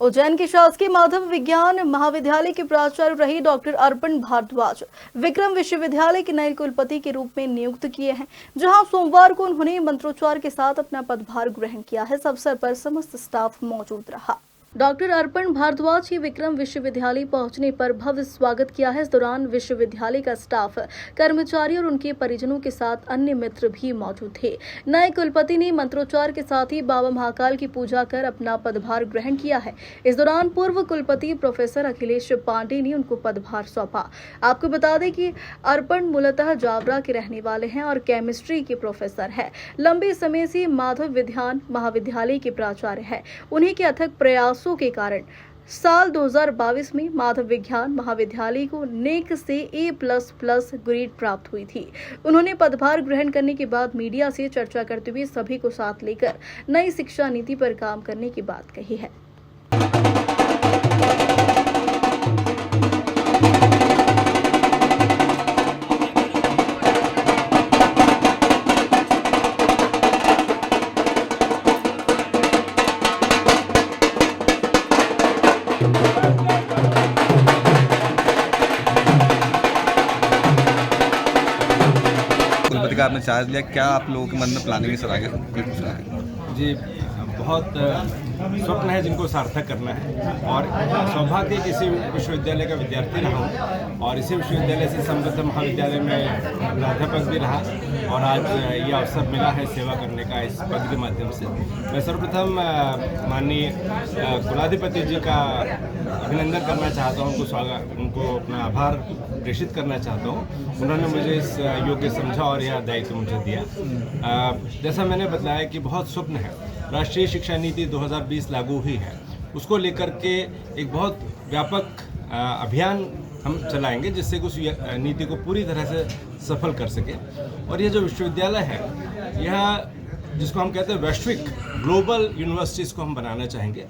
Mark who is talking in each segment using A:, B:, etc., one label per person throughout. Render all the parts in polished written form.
A: उज्जैन के शासकीय माधव विज्ञान महाविद्यालय के प्राचार्य रही डॉक्टर अर्पण भारद्वाज विक्रम विश्वविद्यालय के नए कुलपति के रूप में नियुक्त किए हैं, जहां सोमवार को उन्होंने मंत्रोच्चार के साथ अपना पदभार ग्रहण किया है। इस अवसर पर समस्त स्टाफ मौजूद रहा। डॉक्टर अर्पण भारद्वाज की विक्रम विश्वविद्यालय पहुंचने पर भव्य स्वागत किया है। इस दौरान विश्वविद्यालय का स्टाफ, कर्मचारी और उनके परिजनों के साथ अन्य मित्र भी मौजूद थे। नए कुलपति ने मंत्रोच्चार के साथ ही बाबा महाकाल की पूजा कर अपना पदभार ग्रहण किया है। इस दौरान पूर्व कुलपति प्रोफेसर अखिलेश पांडे ने उनको पदभार सौंपा। आपको बता दें कि अर्पण मूलतः जावरा के रहने वाले हैं और केमिस्ट्री के प्रोफेसर है। लंबे समय से माधव विज्ञान महाविद्यालय के प्राचार्य है। उन्हीं के अथक प्रयास के कारण साल 2022 में माधव विज्ञान महाविद्यालय को नेक से A++ ग्रेड प्राप्त हुई थी। उन्होंने पदभार ग्रहण करने के बाद मीडिया से चर्चा करते हुए सभी को साथ लेकर नई शिक्षा नीति पर काम करने की बात कही है।
B: कुलपति का आपने चार्ज लिया, क्या आप लोगों के मन में प्लानिंग है सर आगे?
C: जी, बहुत स्वप्न है जिनको सार्थक करना है और सौभाग्य किसी विश्वविद्यालय का विद्यार्थी रहा हूँ और इसी विश्वविद्यालय से समृद्ध महाविद्यालय में प्राध्यापक भी रहा और आज ये अवसर मिला है सेवा करने का इस पद के माध्यम से। मैं सर्वप्रथम माननीय कुलाधिपति जी का अभिनंदन करना चाहता हूँ, उनको अपना आभार प्रेषित करना चाहता हूँ। उन्होंने मुझे इस योग्य समझा और यह दायित्व मुझे दिया। जैसा मैंने बताया कि बहुत स्वप्न है, राष्ट्रीय शिक्षा नीति 2020 लागू हुई है, उसको लेकर के एक बहुत व्यापक अभियान हम चलाएंगे जिससे उस नीति को पूरी तरह से सफल कर सके। और ये जो विश्वविद्यालय है, यह जिसको हम कहते हैं वैश्विक ग्लोबल यूनिवर्सिटीज़ को हम बनाना चाहेंगे,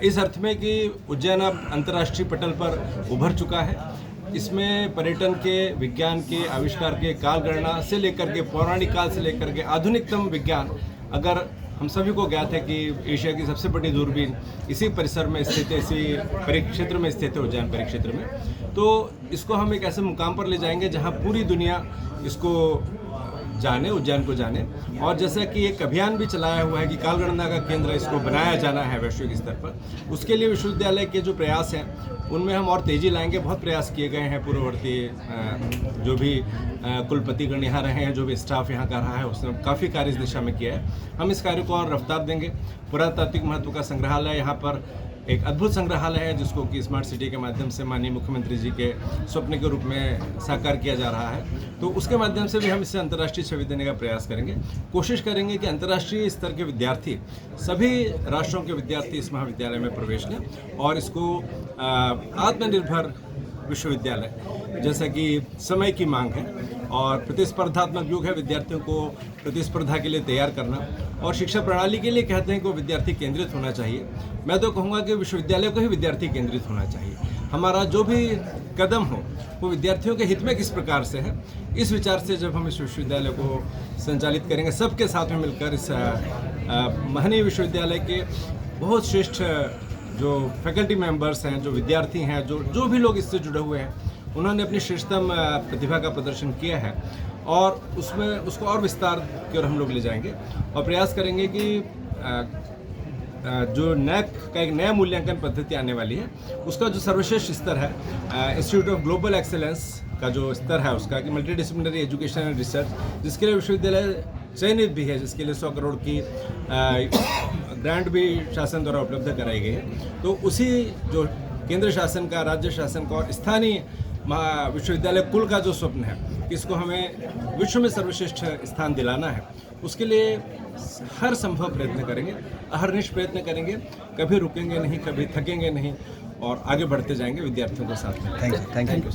C: इस अर्थ में कि उज्जैन अब अंतर्राष्ट्रीय पटल पर उभर चुका है। इसमें पर्यटन के, विज्ञान के, आविष्कार के, काल गणना से लेकर के पौराणिक काल से लेकर के आधुनिकतम विज्ञान, अगर हम सभी को ज्ञात है कि एशिया की सबसे बड़ी दूरबीन इसी परिसर में स्थित है, इसी परिक्षेत्र में स्थित है, उज्जैन परिक्षेत्र में, तो इसको हम एक ऐसे मुकाम पर ले जाएंगे जहां पूरी दुनिया इसको जाने, उज्जैन को जाने। और जैसा कि एक अभियान भी चलाया हुआ है कि काल गणना का केंद्र इसको बनाया जाना है वैश्विक स्तर पर, उसके लिए विश्वविद्यालय के जो प्रयास हैं उनमें हम और तेज़ी लाएंगे। बहुत प्रयास किए गए हैं, पूर्ववर्ती जो भी कुलपतिगण यहाँ रहे हैं, जो भी स्टाफ यहाँ का रहा है, उसने काफ़ी कार्य इस दिशा में किया है। हम इस कार्य को और रफ्तार देंगे। पुरातात्विक महत्व का संग्रहालय, यहाँ पर एक अद्भुत संग्रहालय है जिसको कि स्मार्ट सिटी के माध्यम से माननीय मुख्यमंत्री जी के स्वप्न के रूप में साकार किया जा रहा है, तो उसके माध्यम से भी हम इसे अंतर्राष्ट्रीय छवि देने का प्रयास करेंगे। कोशिश करेंगे कि अंतर्राष्ट्रीय स्तर के विद्यार्थी, सभी राष्ट्रों के विद्यार्थी इस महाविद्यालय में प्रवेश लें और इसको आत्मनिर्भर विश्वविद्यालय, जैसा कि समय की मांग है और प्रतिस्पर्धात्मक युग है, विद्यार्थियों को प्रतिस्पर्धा के लिए तैयार करना और शिक्षा प्रणाली के लिए कहते हैं कि वो विद्यार्थी केंद्रित होना चाहिए। मैं तो कहूँगा कि विश्वविद्यालय को ही विद्यार्थी केंद्रित होना चाहिए। हमारा जो भी कदम हो वो विद्यार्थियों के हित में किस प्रकार से है, इस विचार से जब हम इस विश्वविद्यालय को संचालित करेंगे सबके साथ में मिलकर, इस महनीय विश्वविद्यालय के बहुत श्रेष्ठ जो फैकल्टी मेंबर्स हैं, जो विद्यार्थी हैं, जो भी लोग इससे जुड़े हुए हैं, उन्होंने अपनी श्रेष्ठतम प्रतिभा का प्रदर्शन किया है और उसमें उसको और विस्तार की ओर हम लोग ले जाएंगे और प्रयास करेंगे कि जो नैक का एक नया मूल्यांकन पद्धति आने वाली है, उसका जो सर्वश्रेष्ठ स्तर है, इंस्टीट्यूट ऑफ ग्लोबल एक्सेलेंस का जो स्तर है उसका, कि multi disciplinary education and research, जिसके लिए विश्वविद्यालय चयनित भी है, जिसके लिए 100 करोड़ की ग्रांट भी शासन द्वारा उपलब्ध कराई गई है। तो उसी जो केंद्र शासन का, राज्य शासन का और स्थानीय विश्वविद्यालय कुल का जो स्वप्न है, इसको हमें विश्व में सर्वश्रेष्ठ स्थान दिलाना है, उसके लिए हर संभव प्रयत्न करेंगे, अहर्निश प्रयत्न करेंगे, कभी रुकेंगे नहीं, कभी थकेंगे नहीं और आगे बढ़ते जाएंगे विद्यार्थियों के साथ में।
B: Thank you.